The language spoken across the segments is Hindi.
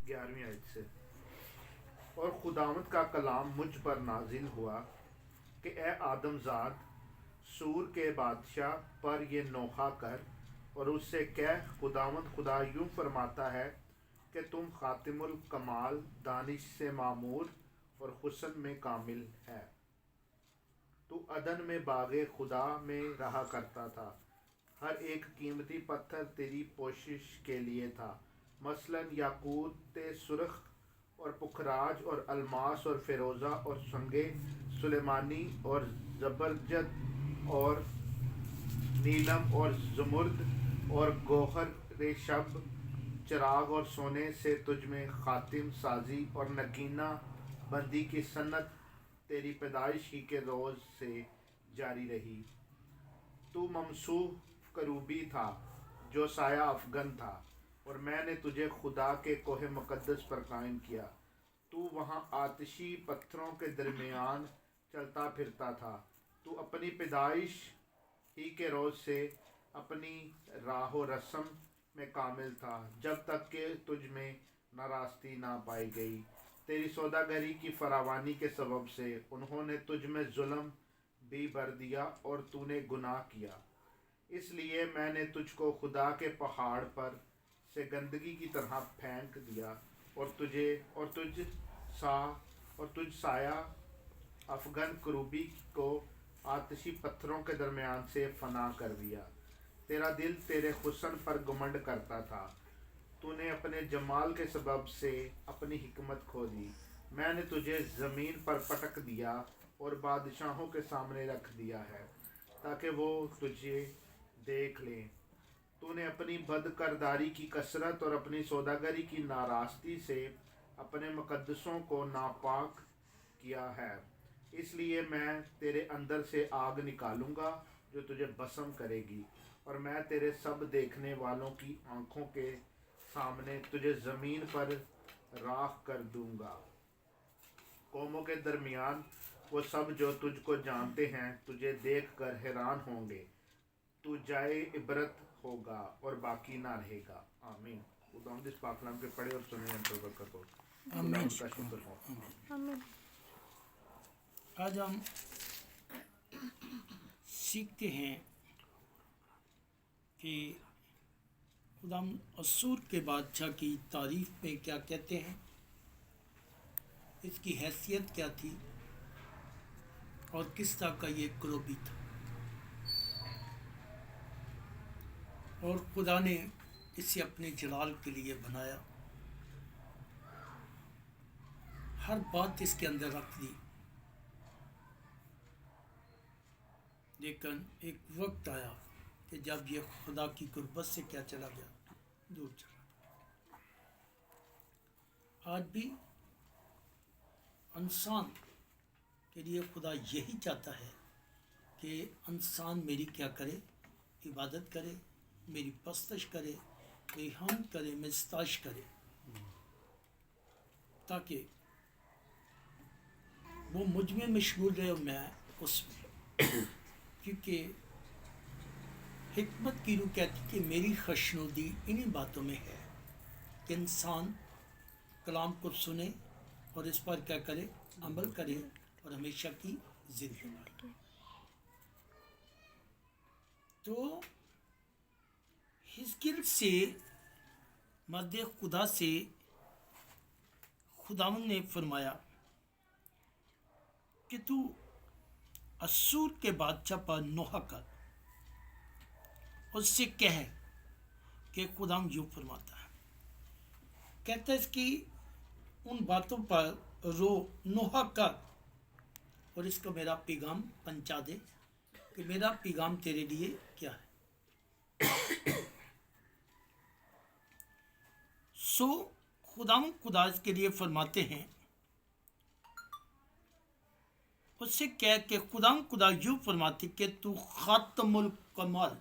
11वीं आयत से। और खुदावंद का कलाम मुझ पर नाजिल हुआ कि ए आदमजाद, सूर के बादशाह पर ये नोहा कर और उससे कह, खुदावंद खुदा यूं फरमाता है कि तुम खातिमुल कमाल, दानिश से मामूर और हुस्न में कामिल है। तू अदन में बागे खुदा में रहा करता था। हर एक कीमती पत्थर तेरी पोशिश के लिए था, मसलन याकूत सुर्ख और पुखराज और अलमास और फ़िरोज़ा और संगे सुलेमानी और ज़बरजद और नीलम और ज़मुर्द और गोहर रेशब, चिराग और सोने से तुझ में खातिम साजी और नगीना बंदी की सन्नत तेरी पैदाइश ही के रोज़ से जारी रही। तू ममसूह करूबी था जो साया अफगन था, और मैंने तुझे खुदा के कोहे मुकद्दस पर कायम किया। तू वहाँ आतिशी पत्थरों के दरमियान चलता फिरता था। तू अपनी पैदाइश ही के रोज़ से अपनी राह रस्म में कामिल था, जब तक कि तुझ में नाराज़गी ना पाई गई। तेरी सौदागरी की फरावानी के सबब से उन्होंने तुझ में जुल्म भी भर दिया और तूने गुनाह किया। इसलिए मैंने तुझको खुदा के पहाड़ पर से गंदगी की तरह फेंक दिया और सा तुझ साया अफगन करूबी को आतिशी पत्थरों के दरमियान से फना कर दिया। तेरा दिल तेरे हुस्न पर घमंड करता था। तूने अपने जमाल के सबब से अपनी हिकमत खो दी। मैंने तुझे ज़मीन पर पटक दिया और बादशाहों के सामने रख दिया है, ताकि वो तुझे देख लें। तूने अपनी बदकरदारी की कसरत और अपनी सौदागरी की नाराज़गी से अपने मुकद्दसों को नापाक किया है। इसलिए मैं तेरे अंदर से आग निकालूंगा जो तुझे भस्म करेगी, और मैं तेरे सब देखने वालों की आंखों के सामने तुझे ज़मीन पर राख कर दूंगा। कौमों के दरमियान वो सब जो तुझको जानते हैं तुझे देख कर हैरान होंगे। तू जाए इबरत होगा और बाकी ना रहेगा। आमीन। खुदावंद इस पाक कलाम के पढ़े और सुने अंतर बरकत हो। आमीन। खुदावंद का शुक्र हो। आमीन। आज हम सीखते हैं कि खुदाम असूर के बादशाह की तारीफ में क्या कहते हैं, इसकी हैसियत क्या थी और किस तरह का ये क्रोबी था, और खुदा ने इसे अपने जलाल के लिए बनाया। हर बात इसके अंदर रख दी, लेकिन एक वक्त आया कि जब ये खुदा की गुर्बत से क्या चला गया, दूर चला गया। आज भी इंसान के लिए खुदा यही चाहता है कि इंसान मेरी क्या करे, इबादत करे, मेरी पस्तश करे, मेरी हमद करे, मेरी सताइश करे, ताकि वो मुझ में मशगूल रहे और मैं उसमें। क्योंकि हिकमत की रूह कहती कि मेरी खुशनुदी इन्हीं बातों में है कि इंसान कलाम को सुने और इस पर क्या करे, अमल करे और हमेशा की जिंदगी बनाए। तो हिजकिल से मध्य खुदा से खुदावंद ने फरमाया कि तू असूर के बादशाह पर नोहा कर, उससे कह कि खुदाम यूँ फरमाता है, कहता है कि उन बातों पर रो नोहा कर और इसको मेरा पैगाम पहुंचा दे कि मेरा पैगाम तेरे लिए क्या है। सो खुदाम खुदा के लिए फरमाते हैं, उससे कह के खुदाम खुदा यूँ फरमाते कि तू खातमुल कमाल,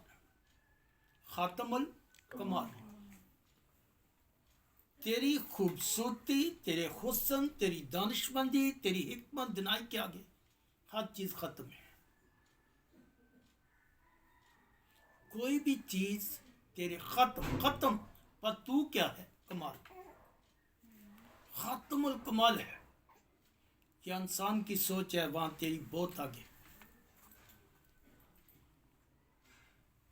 खातमुल कमाल, तेरी खूबसूरती, तेरे हुस्न, तेरी दानिशमंदी, तेरी हिकमत दिनाई के आगे हर चीज़ ख़त्म है। कोई भी चीज़ तेरे ख़त्म पर तू क्या है, कमाल। खातमुल कमाल है। क्या इंसान की सोच है, वहां तेरी बहुत आगे।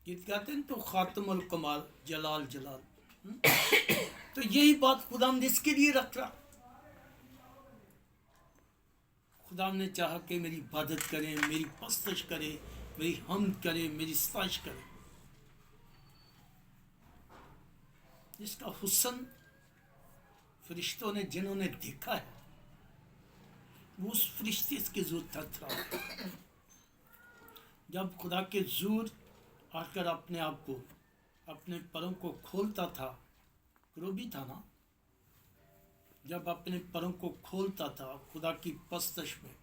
गीत गाते हैं तो खातमुल कमाल जलाल जलाल। तो यही बात खुदा ने इसके लिए रख रहा। खुदा ने चाहा कि मेरी इबादत करें, मेरी पस्तश करें, मेरी हमद करें, मेरी सताइश करें। जिसका हुस्न फरिश्तों ने, जिन्होंने देखा है, वो उस फरिश्ते के ज़ूर थरथरा। जब खुदा के ज़ूर आकर अपने आप को, अपने परों को खोलता था, क्रोबी था ना, जब अपने परों को खोलता था, खुदा की पस्तश में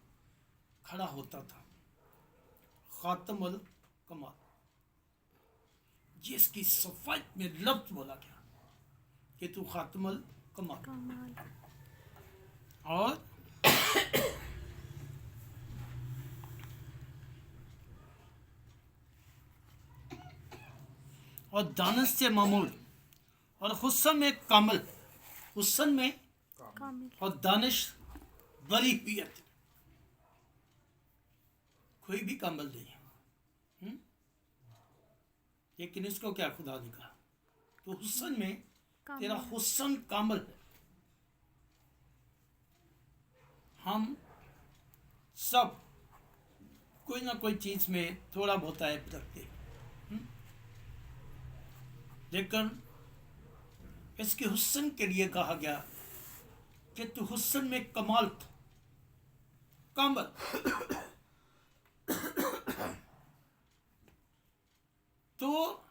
खड़ा होता था। खातमुल कमाल, जिसकी सफाई में लफ्ज बोला गया कि तू खातमुल कमाल। और दानश से मामूल और हुस्न में कामिल, हुस्न में और दानिश बड़ी पियत। कोई भी कामिल नहीं है, लेकिन इसको क्या खुदा ने कहा, तो हुस्न में तेरा हुस्न कामिल है। हम सब कोई ना कोई चीज में थोड़ा बहुत ऐप रखते हैं, लेकिन इसके हुस्न के लिए कहा गया कि तू हुस्न में कमाल था, कामल। तो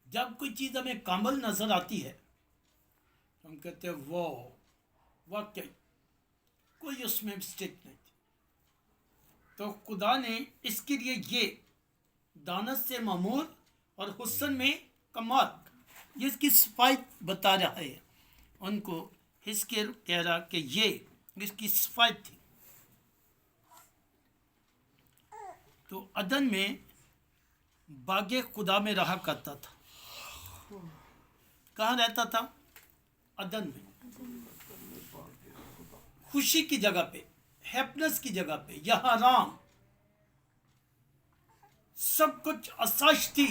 जब कोई चीज हमें कामल नजर आती है तो हम कहते हैं वो वाकई कोई उसमें मिस्टेक नहीं थी। तो खुदा ने इसके लिए ये दानत से मामूर और हुस्न में कमाल, ये इसकी सफाई बता रहा है उनको। हिस्कियल कह रहा कि ये इसकी सफाई थी। तो अदन में बागे खुदा में रहा करता था। कहाँ रहता था? अदन में, खुशी की जगह पे, हैप्पीनेस की जगह पे, यहाँ आराम, सब कुछ आसाइश थी।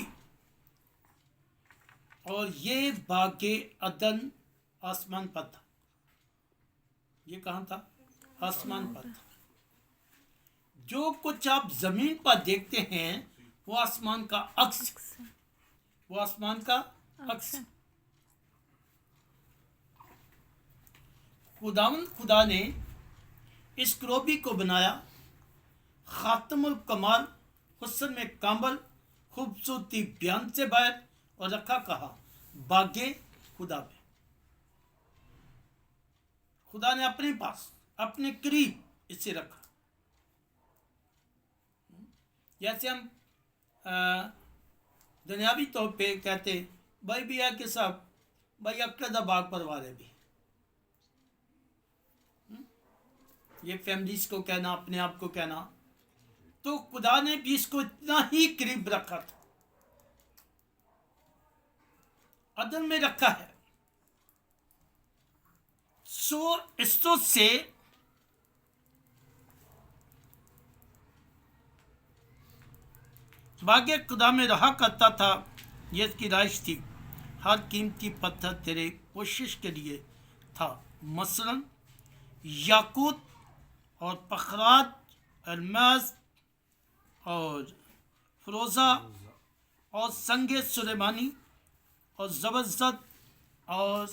और ये बागे अदन आसमान पर था। ये कहाँ था? आसमान पर था। जो कुछ आप जमीन पर देखते हैं वो आसमान का अक्स, वो आसमान का अक्स। खुदा ने इस क्रोबी को बनाया खातमुल कमाल, हुस्न में कामल, खूबसूरती बयान से बाहर, और रखा कहा बागे खुदा में। खुदा ने अपने पास, अपने करीब इसे रखा। जैसे हम दुनियावी तौर पे कहते भाई भैया के साथ भाई अक्का बाग परिवार है भी, ये फैमिलीज को कहना, अपने आप को कहना। तो खुदा ने भी इसको इतना ही करीब रखा था, अदन में रखा है। सो इसो से बागे खुदा में रहा करता था। ये इसकी राइश थी। हर कीमती पत्थर तेरे कोशिश के लिए था, मसलन याकूत और पखरात, अलमास और फरोज़ा और संगे सुलेमानी और जबरदस्त और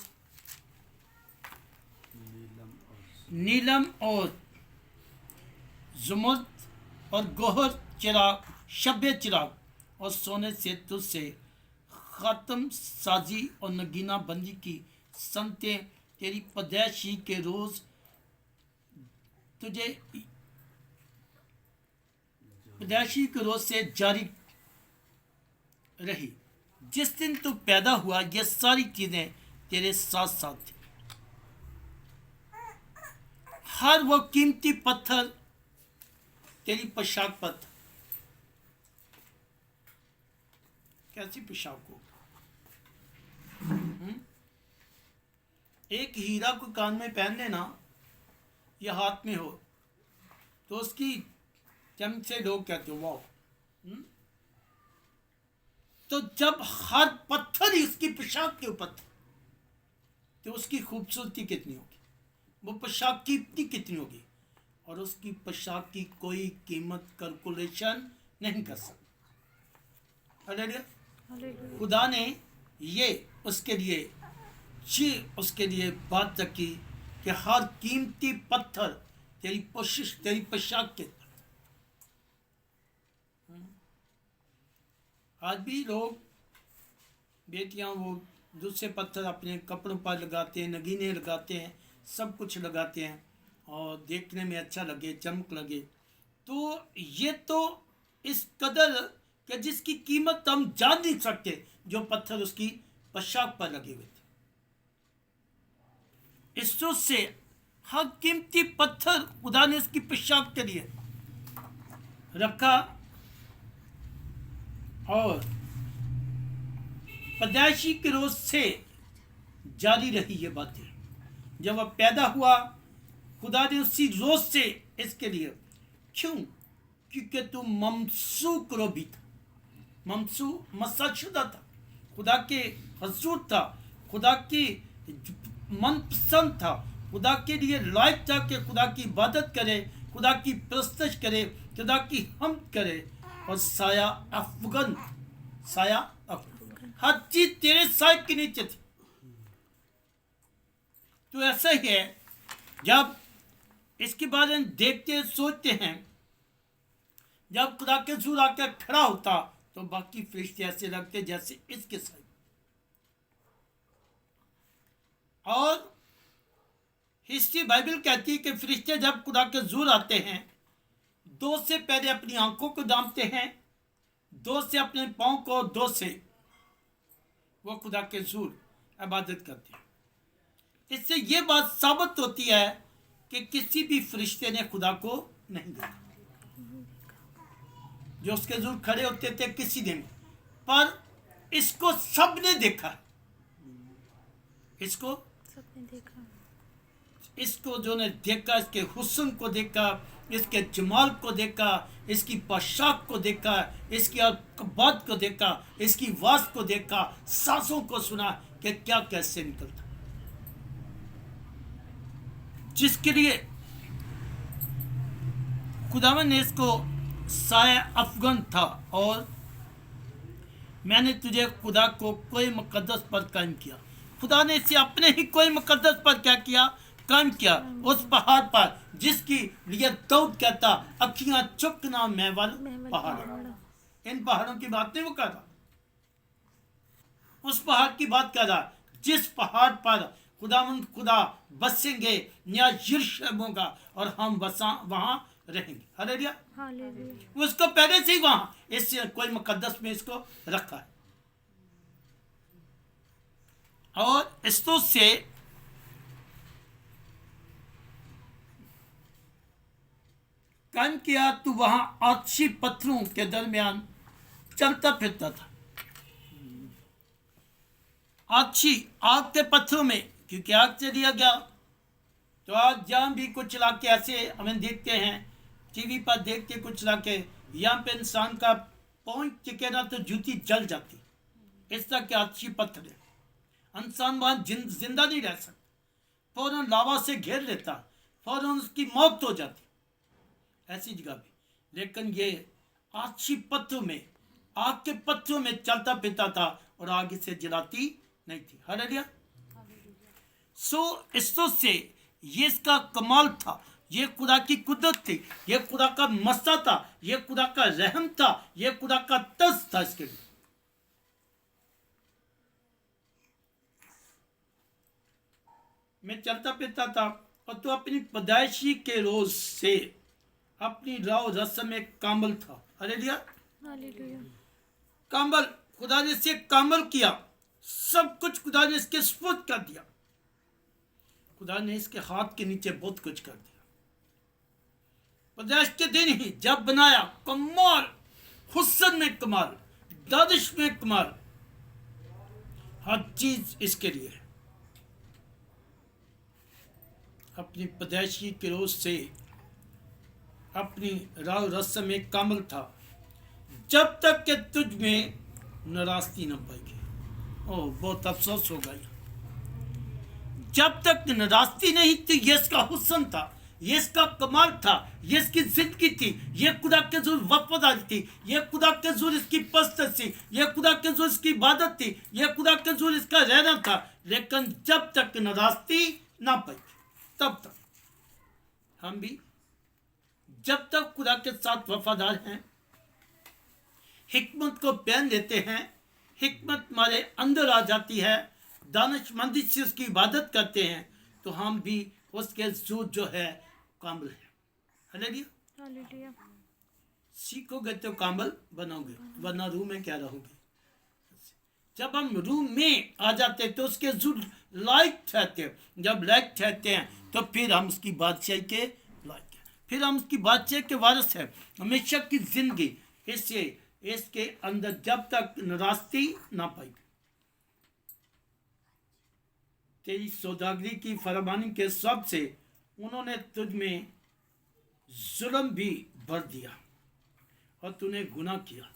नीलम और जुमुर्द और गोहर चिराग, शब्बे चिराग और सोने से तुझसे ख़ातम साजी और नगीना बंदी की संतें तेरी पैदाइशी के रोज़ तुझे पैदाइशी के रोज़ से जारी रही। जिस दिन तू पैदा हुआ ये सारी चीज़ें तेरे साथ साथ थी। हर वो कीमती पत्थर तेरी पोशाक पर था। कैसी पोशाक हो? एक हीरा को कान में पहन लेना या हाथ में हो तो उसकी चमक से लोग कहते हो वाह। तो जब हर पत्थर ही उसकी पोशाक के ऊपर था तो उसकी खूबसूरती कितनी होगी, वो पोशाक की कितनी होगी, और उसकी पोशाक की कोई कीमत कैलकुलेशन नहीं कर सकता। हालेलुया। खुदा ने ये उसके लिए बात रखी कि हर कीमती पत्थर तेरी पोशाक के। आज भी लोग बेटियां वो दूसरे पत्थर अपने कपड़ों पर लगाते हैं, नगीने लगाते हैं, सब कुछ लगाते हैं और देखने में अच्छा लगे, चमक लगे। तो ये तो इस कदर कि जिसकी कीमत हम जान नहीं सकते, जो पत्थर उसकी पोशाक पर लगे हुए थे। इस सोच से हर कीमती पत्थर खुदा ने उसकी पोशाक के लिए रखा। और पैदाइशी के रोज से जारी रही ये बातें। जब वह पैदा हुआ खुदा ने उसी रोज से इसके लिए, क्यों? क्योंकि तू ममसूक रोबी था, ममसू मसाशुदा था, खुदा के हजूर था, खुदा की मनपसंद था, खुदा के लिए लायक था कि खुदा की इबादत करे, खुदा की प्रस्तश करे, खुदा की हमद करे। और साया अफगन हर चीज तेरे साय के नीचे थी। तो ऐसा ही है, जब इसके बारे में देखते सोचते हैं, जब खुदा के हजूर आकर खड़ा होता तो बाकी फरिश्ते ऐसे लगते जैसे इसके साय। और हिस्ट्री बाइबल कहती है कि फरिश्ते जब खुदा के हजूर आते हैं, दो से पहले अपनी आंखों को दामते हैं, दो से अपने पाँव को, दो से वो खुदा के हजूर इबादत करते हैं। इससे ये बात साबित होती है कि किसी भी फरिश्ते ने खुदा को नहीं देखा। जो उसके हजूर खड़े होते थे किसी ने, पर इसको सबने देखा। इसको सबने देखा। इसको जो ने देखा, इसके हुस्न को देखा, इसके जमाल को देखा, इसकी पोशाक को देखा, इसकी बात को देखा, इसकी आवाज को देखा, सांसों को सुना कि क्या कैसे निकलता, जिसके लिए खुदावन ने इसको साया अफगन था। और मैंने तुझे खुदा को कोई मुकद्दस पर कायम किया। खुदा ने इसे अपने ही कोई मुकद्दस पर क्या किया, कायम किया, उस पहाड़ पर जिसकी लिए दाऊद कहता अखियां चुकना महवल पहाड़। इन पहाड़ों की बात नहीं वो कर रहा, उस पहाड़ की बात कर रहा जिस पहाड़ पर खुदा बसेंगे, नया यरूशलेम होगा और हम वहां रहेंगे। हालेलुया। उसको पहले से ही वहां इस कोई मुकद्दस में इसको रखा है। और इस्तो से कायम किया, तू वहां आछी पत्थरों के दरमियान चलता फिरता था। आछी आग के पत्थरों में, क्योंकि आग से दिया गया। तो आज जहां भी कुछ इलाके ऐसे हमें देखते हैं, टीवी पर देख के कुछ इलाके, यहाँ पे इंसान का पहुंच टिके ना तो जूती जल जाती। इस तरह के आछी पत्थर है, इंसान वहां जिंदा नहीं रह सकता, फौरन लावा से घेर लेता, फौरन उसकी मौत हो जाती ऐसी जगह भी। लेकिन ये आछी पत्थरों में, आग के पत्थरों में चलता फिरता था और आग इसे जलाती नहीं थी। हालेलुया। सो इसको से ये इसका कमाल था, ये खुदा की कुदरत थी, ये खुदा का मस्ता था, ये खुदा का रहम था, ये खुदा का तर्स था इसके लिए। मैं चलता फिरता था और तो अपनी पैदाइशी के रोज से अपनी राव रस्म में कामल था। हालेलुया। कामल, खुदा ने इसे कामल किया, सब कुछ खुदा ने इसके सुपुर्द कर दिया। खुदा ने इसके हाथ के नीचे बहुत कुछ कर दिया। पैदाइश के दिन ही जब बनाया, कमाल, हुस्न में कमाल, दानिश में कमाल, हर चीज इसके लिए है। अपनी पैदाइशी के रोज से अपनी राव रस्म में कामिल था, जब तक कि तुझ में नाराजगी न पाएगी। ओह, बहुत अफसोस होगा ये। जब तक नाराजगी नहीं थी, ये इसका हुस्न था, ये इसका कमाल था, ये इसकी जिंदगी थी, ये खुदा के जुर वफादारी थी, ये खुदा के जुर इसकी पस्तश थी, ये खुदा के जुर इसकी इबादत थी, ये खुदा के जुर इसका रहना था। लेकिन जब तक नाराजगी ना पाई, तब तक हम भी जब तक खुदा के साथ वफादार हैं, हिकमत को पहन लेते हैं, हिकमत हमारे अंदर आ जाती है, दानिशमंदी से उसकी इबादत करते हैं, तो हम भी उसके जुद जो है कामिल है। हालेलुया। हालेलुया। सीखोगे तो कामिल बनोगे, वरना रूह में क्या रहोगे। जब हम रूह में आ जाते हैं तो उसके जुद लायक ठहरते हैं। जब लायक ठहरते हैं तो फिर हम उसकी बादशाही के लायक हैं, फिर हम उसकी बादशाही के वारिस हैं हमेशा की जिंदगी। इससे इसके अंदर जब तक नाराजगी ना पाई, तेरी सौदागरी की फरमानी के सब से उन्होंने तुझ में जुल्म भी भर दिया और तूने गुनाह किया।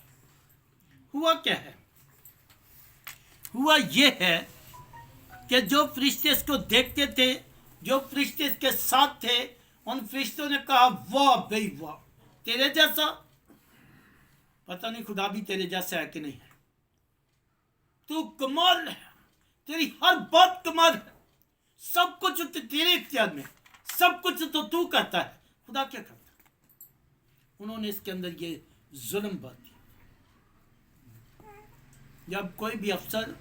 हुआ क्या है? हुआ ये है कि जो फरिश्ते इसको देखते थे, जो फरिश्ते इसके साथ थे, उन फरिश्तों ने कहा, वाह भाई वाह, तेरे जैसा। पता नहीं खुदा भी तेरे जैसा है कि नहीं है। तू कमाल है, तेरी हर बात कमाल है, सब कुछ तो तेरे इख्तियार में, सब कुछ तो तू करता है, खुदा क्या करता है? उन्होंने इसके अंदर ये जुल्म बात की। जब कोई भी अफसर,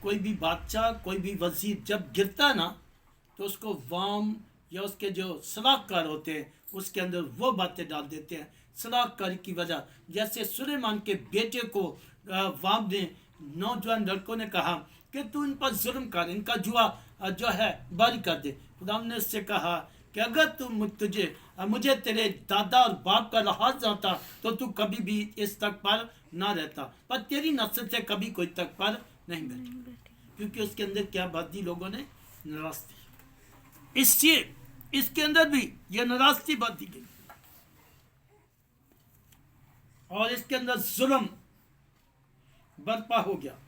कोई भी बादशाह, कोई भी वजीर जब गिरता है ना, तो उसको वाम या उसके जो सलाहकार होते हैं उसके अंदर वो बातें डाल देते हैं सलाहकार की वजह। जैसे सुलेमान के बेटे को वाम ने, नौजवान लड़कों ने कहा कि तू इन पर जुल्म कर, इनका जुआ जो है बारी कर दे। खुदा ने उससे कहा कि अगर मुझे तेरे दादा और बाप का लिहाज जाता तो तू कभी भी इस तक पर ना रहता, पर तेरी नस्ल से कभी कोई तक पर नहीं बैठी, क्योंकि उसके अंदर क्या बात दी लोगों ने? नाराजगी। इसलिए इसके अंदर भी यह नाराजगी बात दी गई और इसके अंदर जुल्म बर्पा हो गया।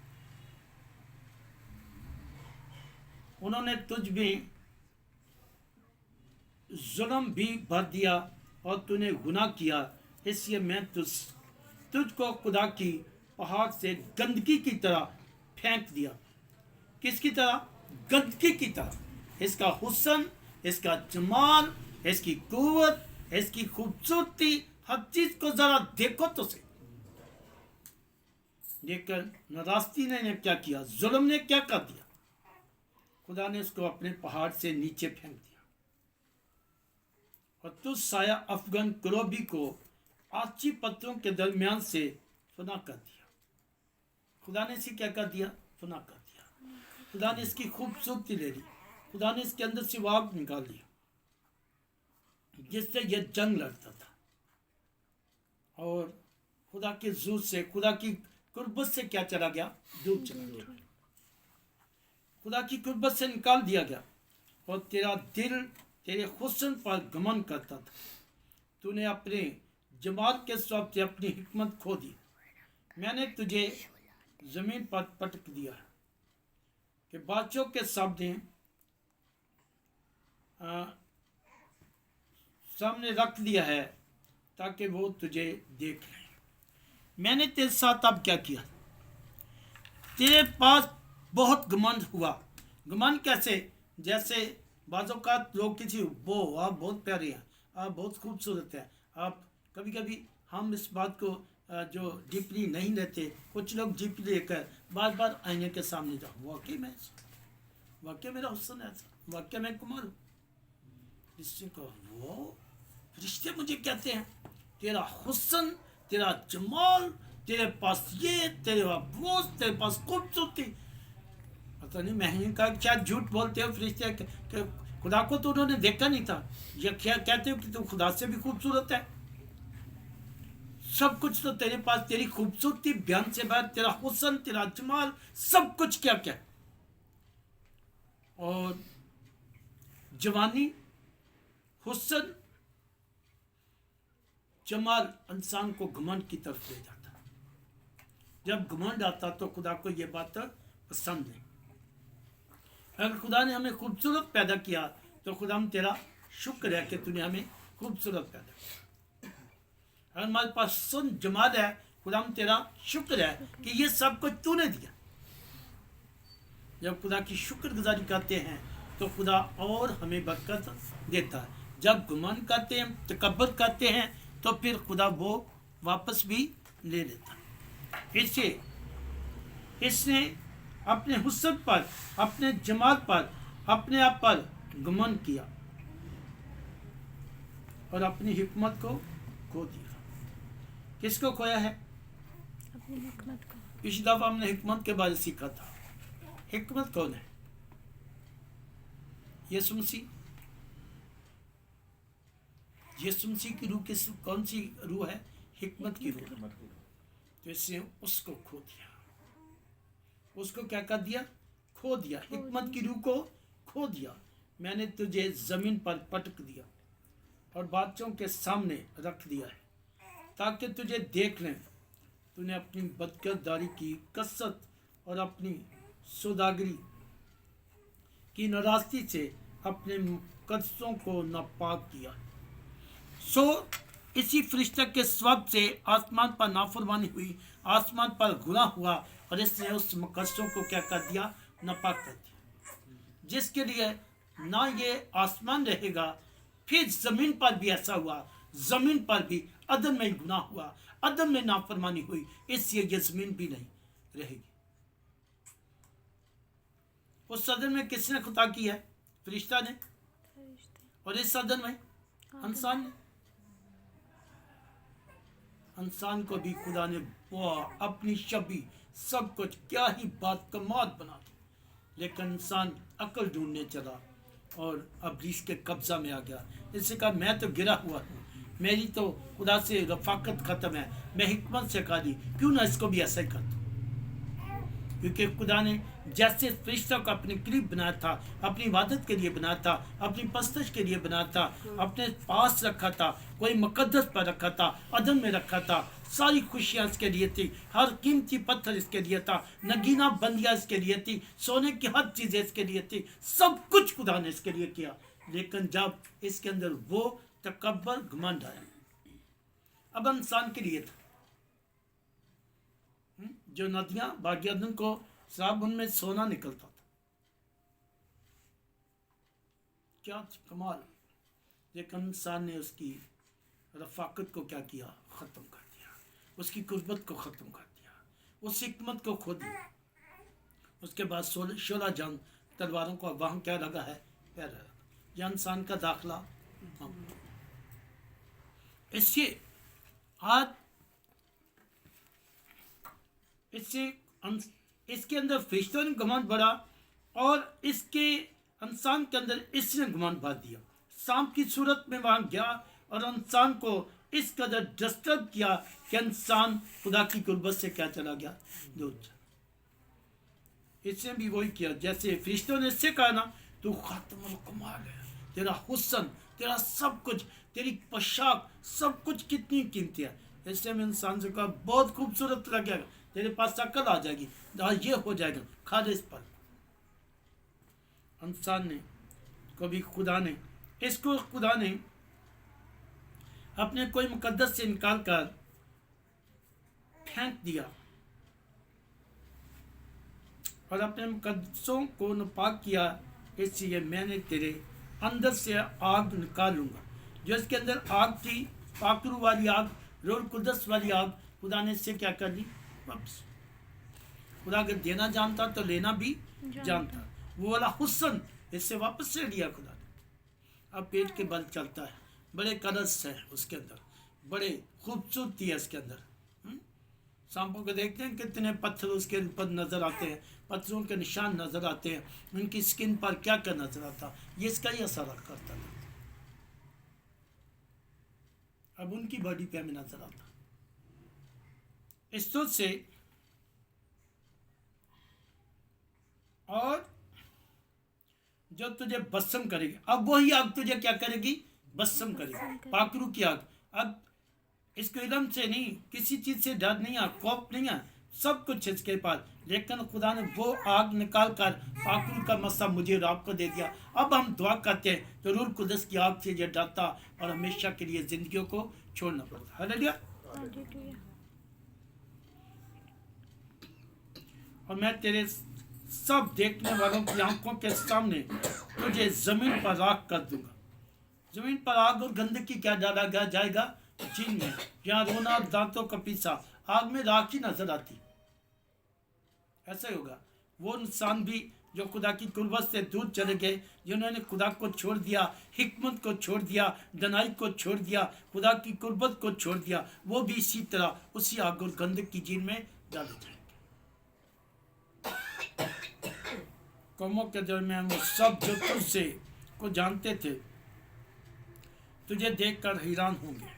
उन्होंने तुझ में जुल्म भी भर दिया और तूने गुनाह किया, इसलिए मैं तुझको खुदा की पहाड़ से गंदगी की तरह फेंक दिया। किसकी तरह? गंदगी की तरह। इसका हुस्न, इसका जमाल, इसकी कुव्वत, इसकी खूबसूरती, हर चीज को जरा देखो तो सही। लेकिन नाराजगी ने क्या किया? जुल्म ने क्या कर दिया? खुदा ने उसको अपने पहाड़ से नीचे फेंक दिया और तुझ साया अफगान करोबी को आची पत्थरों के दरमियान से फना कर दिया। खुदा ने इसे क्या कर दिया? फना कर दिया। खुदा ने इसकी खूबसूरती ले ली, खुदा ने इसके अंदर से वाग निकाल दिया जिससे यह जंग लड़ता था, और खुदा के जोर से, खुदा की कुर्बत से क्या चला गया? दूर चला गया, खुदा की कुर्बत से निकाल दिया गया। और तेरा दिल तेरे हुस्न पर गमन करता था। तूने अपने जमाल के सबब से अपनी हिकमत खो दी। मैंने तुझे जमीन पर पटक दिया कि बादशाहों के सामने रख दिया है ताकि वो तुझे देख लें। मैंने तेरे साथ अब क्या किया? तेरे पास बहुत घमंड हुआ। घमंड कैसे? जैसे बाज़-औक़ात लोग किसी, वो आप बहुत प्यारे हैं, आप बहुत खूबसूरत हैं, आप, कभी कभी हम इस बात को जो डीपली नहीं लेते, कुछ लोग डीपली लेकर बार बार आईने के सामने जाओ, वाकई मेरा हुस्न है ऐसा, वाकई मैं कुमार हूँ। इससे कहो वो रिश्ते मुझे कहते हैं तेरा हुस्न, तेरा जमाल, तेरे पास ये, तेरे पास वो, तेरे पास खूबसूरती। पता नहीं मैं का क्या झूठ बोलते हो फरिश्ते, खुदा को तो उन्होंने देखा नहीं था। ये क्या कहते हो कि तू खुदा से भी खूबसूरत है? सब कुछ तो तेरे पास, तेरी खूबसूरती बयान से बाहर, तेरा हुस्न, तेरा जमाल, सब कुछ क्या क्या। और जवानी, हुस्न, जमाल इंसान को घमंड की तरफ ले जाता। जब घमंड आता तो खुदा को ये बात पसंद नहीं। अगर खुदा ने हमें खूबसूरत पैदा किया तो खुदा हम तेरा शुक्र है कि तूने हमें खूबसूरत पैदा किया। अगर हमारे पास सुन जमाल है, खुदा हम तेरा शुक्र है कि ये सब कुछ तूने दिया। जब खुदा की शुक्रगुजारी करते हैं तो खुदा और हमें बरकत देता है। जब घमंड करते हैं, तकब्बुर करते हैं, तो फिर खुदा वो वापस भी ले लेता है। इसने अपने हुस्न पर, अपने जमाल पर, अपने आप पर घमंड किया और अपनी हिकमत को खो दिया। किसको खोया है? अपनी हिकमत को। पिछली दफा हमने हिकमत के बारे में सीखा था। हिकमत कौन है? यीशु मसीह। यीशु मसीह की रूह कौन सी रूह है? हिकमत की रूह। तो इसने उसको खो दिया। उसको क्या कर दिया? खो दिया। हिकमत की रूह को खो दिया। मैंने तुझे जमीन पर पटक दिया और बादशाहों के सामने रख दिया है ताकि तुझे देख लें। तूने अपनी बदकिरदारी की कसरत और अपनी सौदागरी की नाराजगी से अपने मुकद्दसों को नापाक किया। सो इसी फरिश्ते के स्वभाव से आसमान पर नाफरमानी हुई, आसमान पर गुनाह हुआ और इसने उस मुकद्दसों को क्या कर दिया? नापाक कर दिया। जिसके लिए ना ये आसमान रहेगा, फिर जमीन पर भी ऐसा हुआ। जमीन पर भी अदम में गुनाह हुआ, अदम में नाफरमानी हुई, इसलिए ये जमीन भी नहीं रहेगी। उस सदन में किसने खुदा की है? फरिश्ता ने। और इस सदन में इंसान ने। इंसान को भी खुदा ने अपनी छवि सब कुछ, क्या ही बात कमाल बना दी। लेकिन इंसान अकल ढूंढने चला और अब्लीस के कब्जा में आ गया। इससे कहा मैं तो गिरा हुआ हूँ, मेरी तो खुदा से रफाकत खत्म है, मैं हिकमत से कहा दी क्यों ना इसको भी ऐसा ही कर दूं। क्योंकि खुदा ने जैसे फरिश्तों को अपने करीब बनाया था, अपनी इबादत के लिए बनाया था, अपनी पस्तश के लिए बनाया था, अपने पास रखा था, कोई मुकद्दस पर रखा था, अदन में रखा था, सारी खुशियाँ इसके लिए थी, हर कीमती पत्थर इसके लिए था, नगीना बंदियाँ इसके लिए थी, सोने की हर चीज़ें इसके लिए थी, सब कुछ खुदा ने इसके लिए किया। लेकिन जब इसके अंदर वो तकब्बर घमंड आया, अब इंसान के लिए था। जो नदियां भाग्यदन को शराब, उनमें सोना निकलता था। क्या कमाल। लेकिन इंसान ने उसकी रफाकत को क्या किया? ख़त्म कर दिया। उसकी कुर्बत को ख़त्म कर दिया। उस हिकमत को खो दिया। उसके बाद 16 जंग तलवारों को वहाँ क्या लगा है? पैर लगा। यह इंसान का दाखिला। इससे आज इसके अंदर फरिश्तों ने घमंड भरा और इसके इंसान के अंदर इसने घमंड भर दिया। सांप की सूरत में वहां गया और इंसान को इस कदर डिस्टर्ब किया कि इंसान खुदा की कुर्बत से क्या चला गया? दूर। इसने भी वही किया जैसे फरिश्तों ने इससे कहा ना, तू खातमुल कमाल है, तेरा हुस्न, तेरा सब कुछ, तेरी पोशाक, सब कुछ कितनी कीमती है। इससे में इंसान से कहा बहुत खूबसूरत लगेगा, तेरे पास अकल आ जाएगी, ये हो जाएगा, खा दे इस पर। इंसान ने कभी खुदा ने अपने कोई मुकद्दस से निकाल कर फेंक दिया और अपने मुकद्दसों को नापाक किया। इसलिए मैंने तेरे अंदर से आग निकाल लूंगा। जो इसके अंदर आग थी, पाकरू वाली आग, रूह कुद्दस वाली आग, खुदा ने इससे क्या कर ली? वापस। खुदा अगर देना जानता तो लेना भी जानता। वो वाला हुस्न इससे वापस से लिया खुदा ने। अब पेट के बल चलता है, बड़े कलर्स है उसके अंदर, बड़े खूबसूरती है इसके अंदर। सांपों को देखते हैं कितने पत्थर उसके ऊपर नजर आते हैं, पत्थरों के निशान नजर आते हैं, उनकी स्किन पर क्या क्या नजर आता, ये इसका ही असर करता था। अब उनकी बॉडी पे हमें नजर आता। इस सोच से और जो तुझे भस्म करेगी। अब वही आग तुझे क्या करेगी? भस्म करेगी, पाखरू की आग। अब इसको इल्म से नहीं, किसी चीज से डर नहीं है, खौफ नहीं है, सब कुछ इसके पास। लेकिन खुदा ने वो आग निकाल कर पाखरू का मसा मुझे और आपको दे दिया। अब हम दुआ करते हैं तो रूह कुदस की आग से ये डरता और हमेशा के लिए जिंदगियों को छोड़ना पड़ता। हालेलुया। हालेलुया। और मैं तेरे सब देखने वालों की आंखों के सामने तुझे जमीन पर राख कर दूंगा। जमीन पर आग और गंदगी क्या डाला गया जाएगा? चीन में, जहाँ रोना दांतों का पीसा, आग में राख ही नजर आती। ऐसा ही होगा। वो इंसान भी जो खुदा की कुर्बत से दूर चले गए, जिन्होंने खुदा को छोड़ दिया, हिकमत को छोड़ दिया, दनाई को छोड़ दिया, खुदा की कुर्बत को छोड़ दिया, वो भी इसी तरह उसी आग और गंदगी की झील में डाले जाएंगे। कौमों के दरमियान वो सब जो तुझसे को जानते थे तुझे देखकर हैरान होंगे।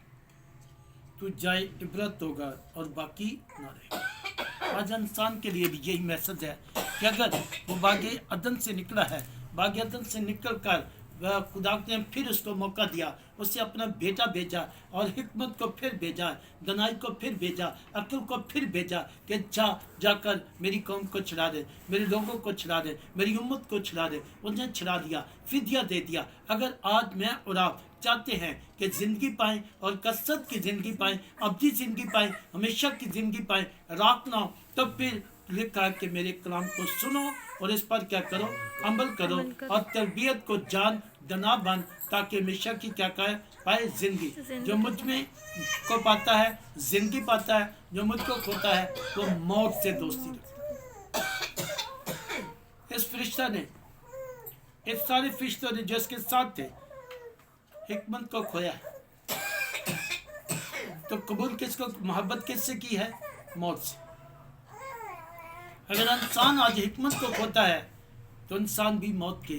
तू जाए इबरत होगा और बाकी ना रहे। आज इंसान के लिए भी यही मैसेज है कि अगर वो बागे अदन से निकला है, बागे अदन से निकल कर वह खुदा ने फिर उसको मौका दिया, उससे अपना बेटा भेजा और हिकमत को फिर भेजा, दनाई को फिर भेजा, अक्ल को फिर भेजा कि जाकर मेरी कौम को छुड़ा दे, मेरे लोगों को छुड़ा दे, मेरी उम्मत को छुड़ा दे। उन्हें छुड़ा दिया, फिदिया दे दिया। अगर आज मैं और आप चाहते हैं कि ज़िंदगी पाएँ और कसरत की ज़िंदगी पाएँ, अब्दी ज़िंदगी पाएँ, हमेशा की ज़िंदगी पाएँ, रात ना हो, तब फिर लिखा है कि मेरे कलाम को सुनो और इस पर क्या करो? अमल करो और तरबियत को जान दना बन, ताकि हमेशा की क्या पाए? जिंदगी। जो मुझ में को पाता है जिंदगी पाता है, जो मुझको खोता है वो मौत से दोस्ती रखता है। इस फरिश्ता ने, इस सारे फरिश्तों ने जो इसके साथ थे, हिकमत को खोया है। तो कबूल किसको, मोहब्बत किससे की है? मौत से। अगर इंसान आज हिकमत को खोता है तो इंसान भी मौत के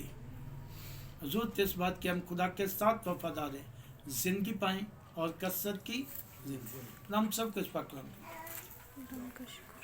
हजूर इस बात की हम खुदा के साथ वफादार हैं, जिंदगी पाएं और कसरत की जिंदगी। हम सब कुछ पकड़ खुदा का शुक्र।